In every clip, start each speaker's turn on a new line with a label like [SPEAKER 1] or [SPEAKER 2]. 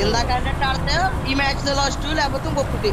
[SPEAKER 1] ఇందాక అంటే ఆడితే ఈ మ్యాచ్ లాస్ట్ లేకపోతే ఇంకొకటి.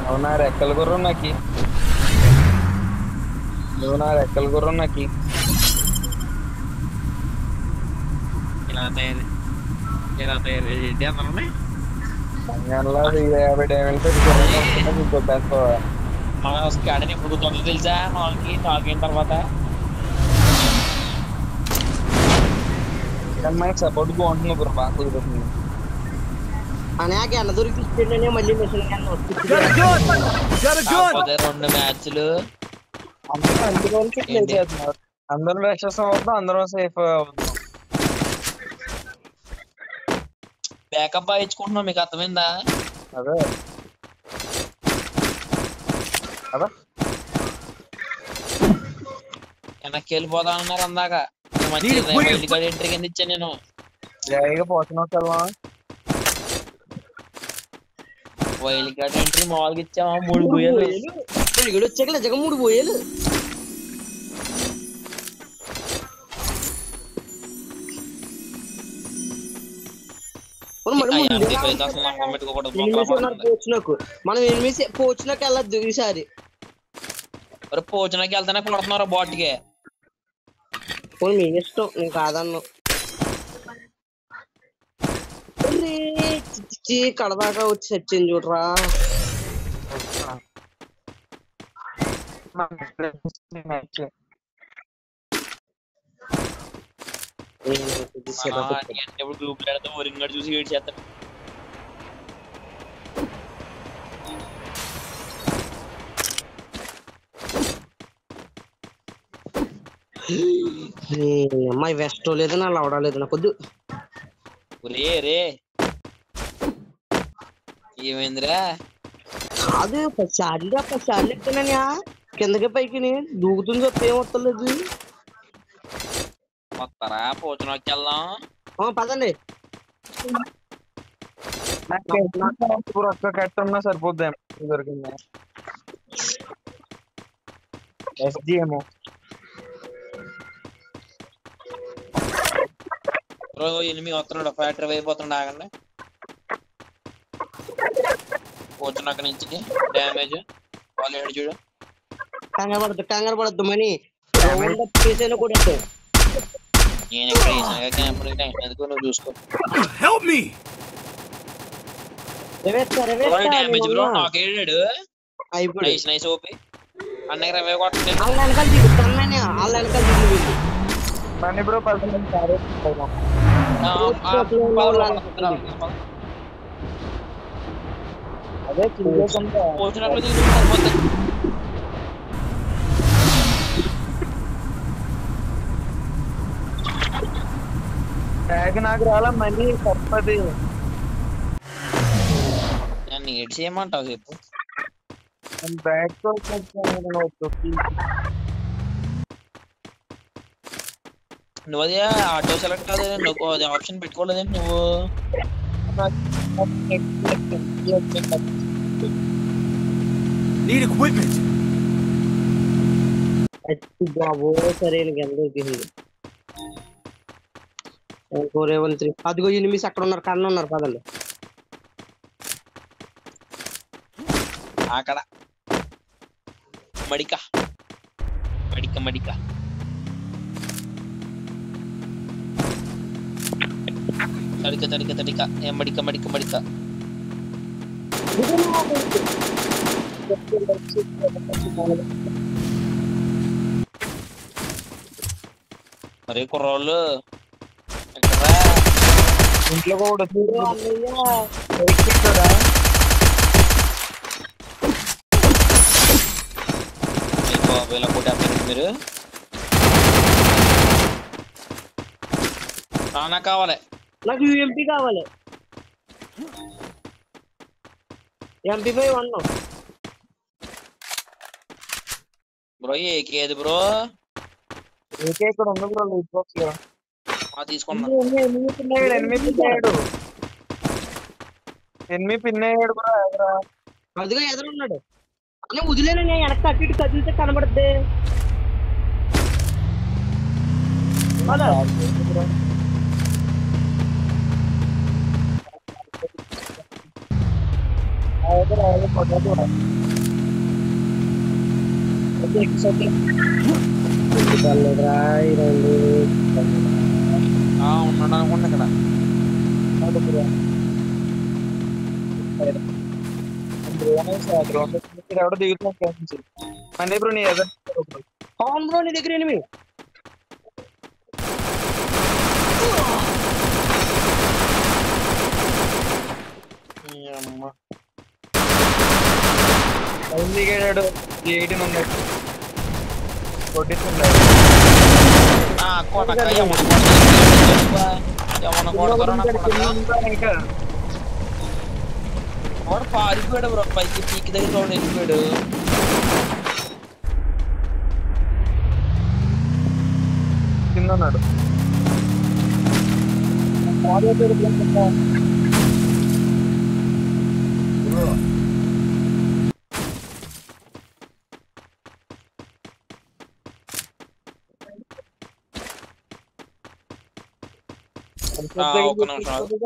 [SPEAKER 2] అవునా రెక్కల గుర్రం నాకి రెక్కల గుర్రం నాకి
[SPEAKER 3] ఇలా తయారు ఏంటి అందరూ
[SPEAKER 2] 50 డైమండ్స్
[SPEAKER 3] మన స్కాడని ఎప్పుడు కుదురుతుందో తెలుసా? 4 అయిన తర్వాత
[SPEAKER 2] మనకి సపోర్ట్ బాగుంటుంది బ్రో, బాగా కుదురుతుంది.
[SPEAKER 1] అనేక ఎన్న దొరికి తీసుకెళ్ళి మళ్ళీ మిషన్
[SPEAKER 3] కాకపోతే 2 మ్యాచ్లు
[SPEAKER 2] అందరూ రక్షణ అవుతాం, అందరూ సేఫ్ అవుతాం.
[SPEAKER 3] బ్యాకప్ ఇచ్చుకుంటున్నాం, మీకు అర్థమైందా?
[SPEAKER 2] అదే
[SPEAKER 3] వెనక్కి వెళ్ళిపోతా అన్నారు అందాక. మంచి ఎంట్రీ కింద ఇచ్చాను నేను.
[SPEAKER 2] జాయిగా పోతున్నాం.
[SPEAKER 3] వైల్డ్ కార్డ్ ఎంట్రీ మామూలుగా ఇచ్చామా 3 పోయాలు
[SPEAKER 1] వచ్చాక నిజంగా 3 పోయాలు. మనం ఎనిమిది పోచినాక వెళ్ళద్దు ఈసారి.
[SPEAKER 3] పోచినాకి వెళ్తానే కొడుతున్నారు బాట్కి.
[SPEAKER 1] మీ ఇష్టం, నేను కాదన్ను. కడదాకా వచ్చి వచ్చింది చూడరా.
[SPEAKER 3] గ్రూప్ లో ఓరింగ్ చూసి ఏడ్ చేస్తాను.
[SPEAKER 1] అమ్మాయి వెస్ట్ లేదు, నా లవడా లేదు, నాకు వద్దు.
[SPEAKER 3] రే ఏమైందిరా?
[SPEAKER 1] కాదు 10 సార్లు ఎక్కినా కిందకి పైకి దూకుతుంది చెప్పి ఏమొత్తలేదు.
[SPEAKER 3] వస్తారా పోచనకి వెళ్దాం?
[SPEAKER 1] పదండి.
[SPEAKER 2] ఒక్క కట్ట ఉన్నా సరిపోద్ది. దొరికిందా ఎస్డిఎం?
[SPEAKER 3] ఎనిమిది వస్తున్నాడు, ఫ్యాక్టరీ అయిపోతున్నాడు. ఆగండి. పోతున్నక్క నుంచి డ్యామేజ్ వాళ్ళు చూడు.
[SPEAKER 1] కంగారు పడద్దు మనీ కూడా.
[SPEAKER 3] నేను ఎక్కడ టెన్షన్ ఎందుకు, నువ్వు చూసుకో. డ్యామేజ్ బ్రో నాకు ఏడాడు. నైస్ ఓపి అన్నయ్య రవే కొట్టలేదు.
[SPEAKER 1] వాళ్ళ వెనకాల దిగు
[SPEAKER 2] మనీ బ్రో 10 అదే
[SPEAKER 3] పోచినప్పుడు
[SPEAKER 2] బ్యాగ్ నాకు రాలా, మనీ తప్పది.
[SPEAKER 3] నన్ను ఏడ్ చేయమంటావు చెప్పు.
[SPEAKER 2] బ్యాగ్ తో
[SPEAKER 3] నువ్వు అదే ఆటో సెలెక్ట్ కాదు, నువ్వు అది ఆప్షన్ పెట్టుకోలేదండి నువ్వు.
[SPEAKER 1] బాబో సరే అదిగో ఎనిమిది అక్కడ ఉన్నారు, కన్నా ఉన్నారు. పదండి.
[SPEAKER 3] అక్కడ మడిక మడిక మడిక తడిక తడిక తడిక ఏ మడిక మడిక మడిక. మరి కుర్రోళ్ళు
[SPEAKER 2] ఇంట్లో కూడా
[SPEAKER 3] ఇలా కొట్టారు మీరు. నాకు కావాలి,
[SPEAKER 1] నాకు యూఎంపీ కావాలి. MP5 1
[SPEAKER 3] bro. ఏకేది బ్రో?
[SPEAKER 2] ఏకే ఇక్కడ ఉంది బ్రో, లూట్ బాక్స్ లో
[SPEAKER 3] తీసుకున్నా.
[SPEAKER 2] ఎనిమిది పిన్ అయ్యాడు బ్రో.
[SPEAKER 1] అదిగో ఎదురున్నాడు. నేను వదిలేను, నేను వెనక్కి అటు ఇటు కదిలితే కనబడుద్ది.
[SPEAKER 3] ఉన్నాడు అనుకోండి ఇక్కడ.
[SPEAKER 2] ఎవడో దిగుతున్నా అంటే ఇప్పుడు నీ ఎదురు
[SPEAKER 1] అవును బ్రో, నీ దగ్గర ఎనిమి.
[SPEAKER 2] దిగాడు 18 ఉన్నాడు కొట్టిస్తున్నాడు.
[SPEAKER 3] కొడక ఏమన్నా కొడతారా
[SPEAKER 2] ఇంకా
[SPEAKER 3] వాడు పారిపోయాడు బ్రో, పైకి పీకి దగ్గర వాడు వెళ్ళిపోయాడు.
[SPEAKER 2] కింద ఉన్నాడు.
[SPEAKER 3] ఒక్క నిమిషం ఆగు.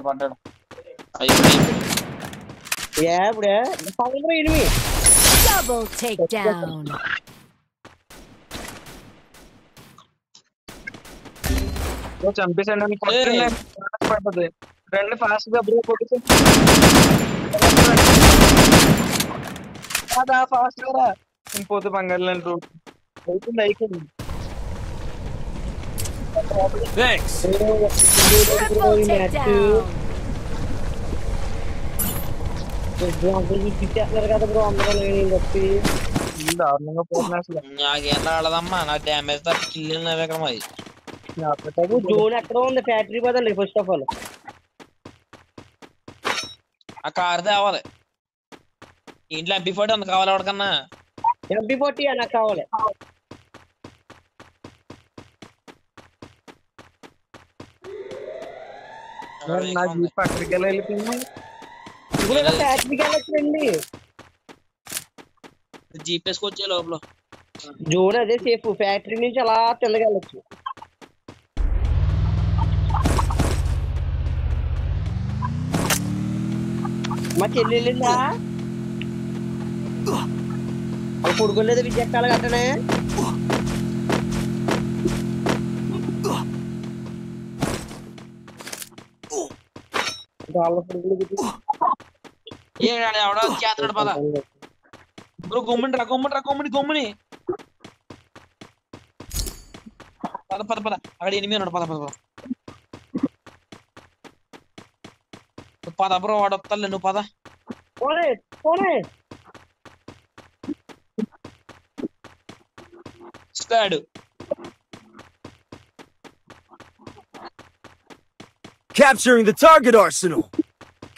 [SPEAKER 3] పడ్డాడు
[SPEAKER 1] ఇప్పుడే ఎనిమి.
[SPEAKER 4] Double takedown.
[SPEAKER 2] చంపేసాడు పడుతుంది. రెండు ఫాస్ట్ గా బ్రేక్ కొట్టి ఫాస్ట్ గా పోతే బంగారు అయిపోయింది అయిపోయింది.
[SPEAKER 4] Triple takedown.
[SPEAKER 1] తిట్టేస్తున్నారు కదా బ్రో అందరూ నేను చెప్పి.
[SPEAKER 2] దారుణంగా పోతున్నా అసలు.
[SPEAKER 3] నాకేం రాలేదమ్మా, నా డ్యామేజ్ తప్ప కిల్ ఇక్కడ మరి.
[SPEAKER 1] జోన్ ఎక్కడ ఉంది? ఫ్యాక్టరీ పదండి ఫస్ట్ ఆఫ్ ఆల్.
[SPEAKER 3] ఆ కార్ తేవాలి. ఇంట్లో MP40 ఉంది, కావాలి ఎవరికన్నా?
[SPEAKER 1] MP40 నాకు కావాలి.
[SPEAKER 2] అక్కడికి వెళ్ళిపోయింది.
[SPEAKER 1] ఫ్యాక్టరీకి వెళ్ళొచ్చండి.
[SPEAKER 3] జీపీఎస్కి వచ్చే లోపల
[SPEAKER 1] జోన్ అదే సేఫ్. ఫ్యాక్టరీ నుంచి అలా తిన్నగెళ్ళచ్చు. మా చెల్లి వెళ్ళిందా? అది పడుకోలేదు విజయకాల గట్టనే.
[SPEAKER 3] ఎవడో చేస్తాడు పద బ్రో. గమ్ముని పద అక్కడ ఎనిమిది ఉన్నాడు. పద బ్రో, వాడు వస్తాలే, నువ్వు పద. Squad
[SPEAKER 5] Capturing the target arsenal.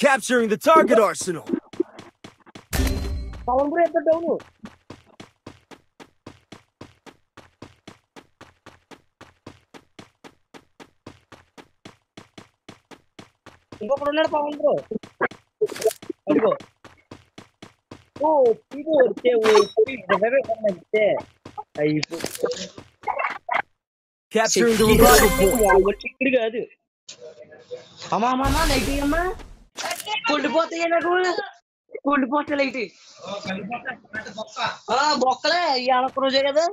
[SPEAKER 5] Capturing the target arsenal.
[SPEAKER 1] Pawan bro ఎంత డౌన్. ఇంకొకడు ఉన్నాడు పవన్ బ్రో. అదిగో
[SPEAKER 5] Capturing the revival point.
[SPEAKER 1] ఇక్కడ కాదు. అమ్మా లైట్ అమ్మా కుళ్ళిపోతాయి. నాకు కుళ్ళిపోతాయి లైట్. బొక్కలే ఇవాళ రోజే కదా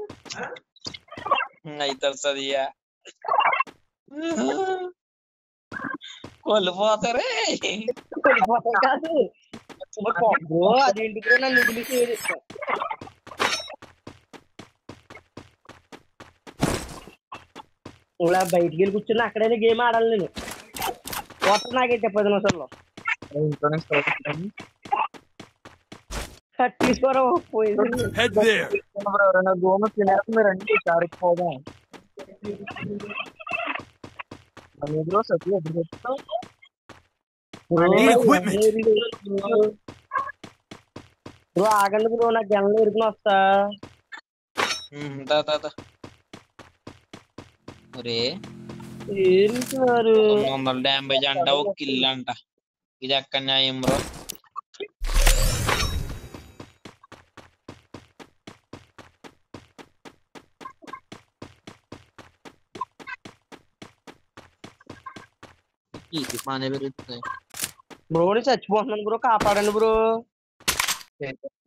[SPEAKER 3] అవుతుంది. కొల్లిపోతారే.
[SPEAKER 1] కుళ్ళిపోతాయి కాదు బ్రో, అదేంటి నన్ను వదిలేసేది. ఇలా బయటికి వెళ్ళి కూర్చుని అక్కడైనా గేమ్ ఆడాలి నేను. కొత్త నాకైతే 10 నిమిషాల్లో తీసుకోరా పోయింది.
[SPEAKER 5] Head there.
[SPEAKER 2] గోమ తినేస్తున్నారండి. చారికి పోదాం.
[SPEAKER 1] బ్రో ఆగండి బ్రో, నాకు జనంలో ఇరుకుని వస్తా.
[SPEAKER 3] ఒరే
[SPEAKER 1] ఏంటి వారు
[SPEAKER 3] 900 డ్యామేజ్ అంట, ఒక కిల్ అంట. ఇది ఎక్కడ న్యాయం బ్రో? ఇది బాగానే పెరుగుతుంది.
[SPEAKER 1] బ్రోని చచ్చిపోతున్నాను బ్రో, కాపాడండి బ్రో.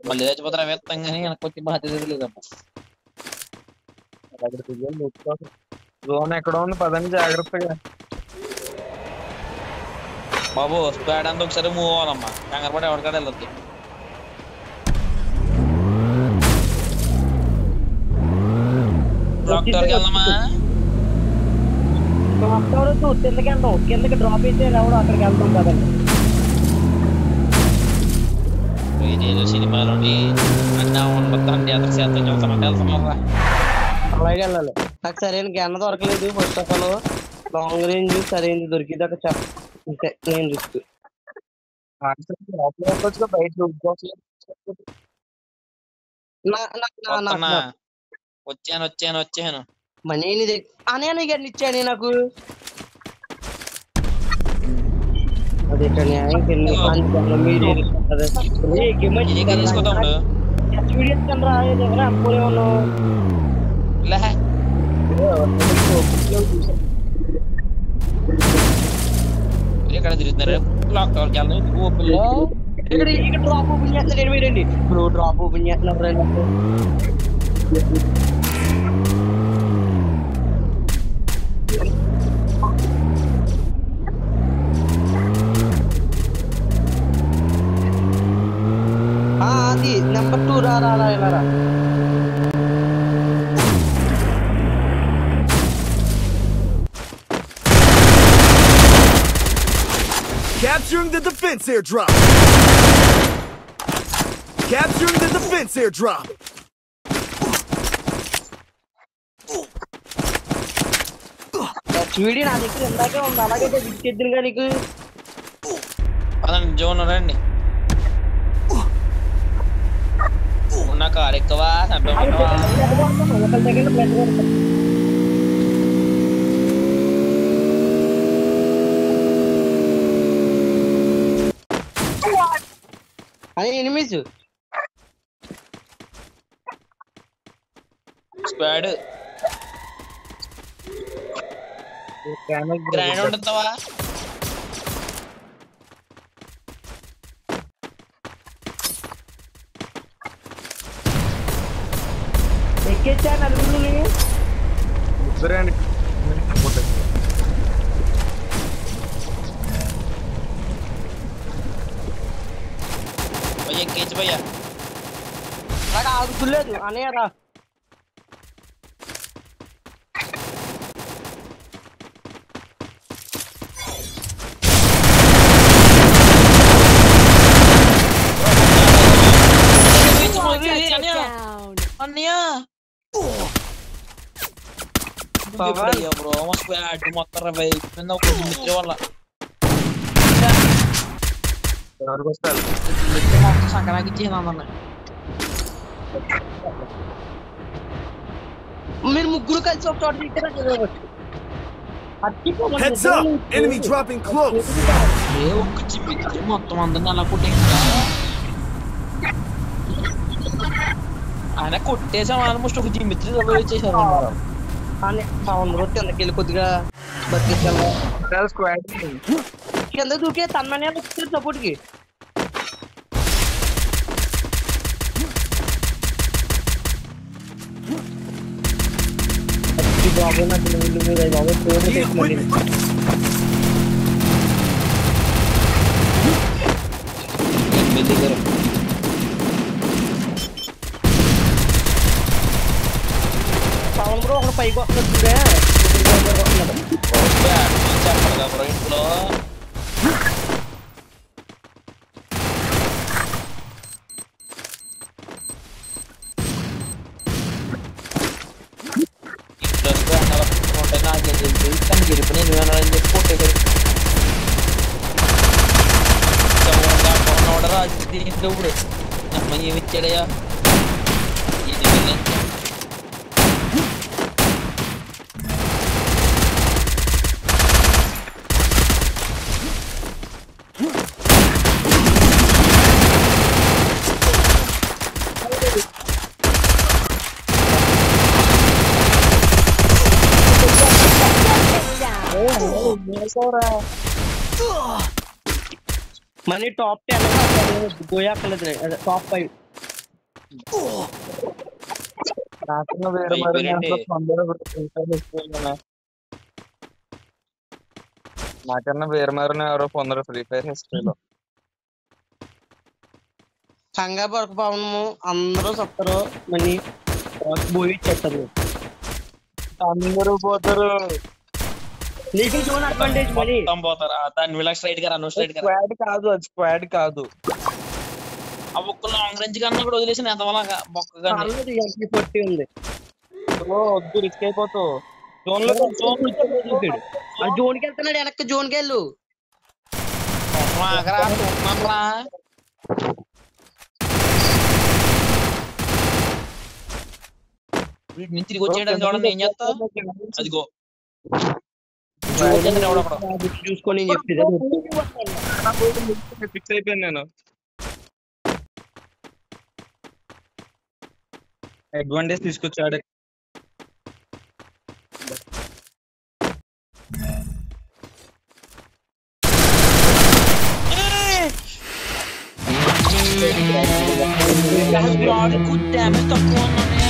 [SPEAKER 3] మళ్ళీ చచ్చిపోతారా వేస్తాం కానీ వెనక్కి వచ్చి బాధ్యత లేదమ్మా.
[SPEAKER 2] జోన్ ఎక్కడ ఉంది పదండి జాగ్రత్తగా.
[SPEAKER 3] బాబు స్క్వాడ్ అంతా ఒకసారి మూవ్ అవ్వాలమ్మా, కంగారు పడి ఎవరికాడ వెళ్ళొద్దు. డాక్టర్కి వెళ్దామా?
[SPEAKER 1] కిందకి వెళ్దాం, కిందకి డ్రాప్ అయితే ఎవడో అక్కడికి వెళ్తాం కదండి.
[SPEAKER 3] ఇదేదో సినిమాలోని అన్నా ఉండొద్దండి, అతని చేత వెళ్తామంటే వెళ్తున్నారా?
[SPEAKER 1] అలాగే వెళ్ళాలి. నాకు సరైన గన్న దొరకలేదు. First of all long range సరైనది దొరికింది ఒక చెప్పే నేను రిస్క్.
[SPEAKER 2] బయట
[SPEAKER 3] వచ్చాను.
[SPEAKER 1] మనీ అనే గన్ని ఇచ్చాను నాకు. అదే న్యాయం
[SPEAKER 3] తీసుకోతాడు ఎక్కడ తిరుగుతున్నారు? క్లాక్ టవర్కి వెళ్దాం.
[SPEAKER 1] ఇక్కడ డ్రాప్ ఓపెన్ చేస్తాను మీరండి. ఇప్పుడు డ్రాప్ ఓపెన్ చేస్తున్నారు. అది నెంబర్ 2 రా.
[SPEAKER 5] Capturing the defense airdrop. Capturing the defense airdrop.
[SPEAKER 1] Video నా దగ్గర ఇందాకే ఉంది, అలాగైతే విడిచేద్దురుగా నీకు.
[SPEAKER 3] అదండి జోన్ రండి. ఉన్న కారు ఎక్కువ
[SPEAKER 1] అది ఎనిమిస్
[SPEAKER 3] స్క్వాడ్ గ్రాండ్ ఉంటుందా?
[SPEAKER 1] ఎక్కేచ్చాను అడుగుని
[SPEAKER 3] ఎక్కేచ్చు భయ్యా.
[SPEAKER 1] నాకు ఆగుతులేదు అనేరా.
[SPEAKER 3] బ్రో మొత్తం మిత్రి వల్ల సంక్రాంతి ఇచ్చేది.
[SPEAKER 1] మీరు ముగ్గురు కలిసి ఒక చోట
[SPEAKER 5] Heads up! Enemy dropping close.
[SPEAKER 3] మిత్రి మొత్తం అందరిని అలా కొట్టే ఆయన కొట్టేసాం. ఆల్మోస్ట్ ఒక మిత్రి వచ్చేసారు.
[SPEAKER 1] కిందకి వెళ్ళి కొద్దిగా బతికించాను.
[SPEAKER 2] స్క్వాడ్
[SPEAKER 1] కింద దూకే తన్మనే వచ్చారు సపోర్ట్ కి. పవన్ బ్రో ఒకడు పైకి వస్తుంటే
[SPEAKER 3] చెప్పాలి బ్రో ఇంట్లో నాకేం తెలుసు. కానీ గెలిపిన అని చెప్పి కొట్టేశారు. దీంట్లో ఇప్పుడు అమ్మ ఏమి ఇచ్చాడయ్యా?
[SPEAKER 1] మనీ టాప్ 10 పోయాకలేదు టాప్ 5
[SPEAKER 2] నాకన్నా వేరే
[SPEAKER 3] అయిపోయినట్టే.
[SPEAKER 2] నాకన్నా వేరే మరి ఎవరో పొందరు ఫ్రీ ఫైర్ హిస్టరీలో.
[SPEAKER 1] కంగారు పడకపోవడము అందరూ చెప్తారు మనీ పోయి ఇచ్చేస్తారు
[SPEAKER 2] అందరూ పోతారు.
[SPEAKER 1] నీకు జోన్ అడ్వాంటేజ్ మనీ
[SPEAKER 3] మొత్తం పోతారు దాన్ని వీళ్ళ స్ట్రైట్ గా రన్ స్ట్రైట్ గా
[SPEAKER 2] స్క్వాడ్ కాదు, అది స్క్వాడ్ కాదు.
[SPEAKER 3] ఆ ఒక్క లాంగ్ రేంజ్ కన్నా కూడా వదిలేసిన ఎంతలాగా బొక్కగా
[SPEAKER 1] అన్నది MP40 ఉంది
[SPEAKER 2] వద్దు రిస్క్ అయిపోతావు. జోన్ లో
[SPEAKER 1] ఆ జోన్కి వెళ్తున్నాడు వెనక్కి జోన్కి వెళ్ళు
[SPEAKER 3] వీటి నుంచి తిరిగి వచ్చేయడానికి చూడండి ఏం చేస్తా అదిగో
[SPEAKER 1] చూసుకొని చెప్తే
[SPEAKER 2] ఫిక్స్ అయిపోయాను నేను. అడ్వాంటేజ్ తీసుకొచ్చాడు.
[SPEAKER 3] గుడ్ డ్యామేజ్ తక్కువ ఉందండి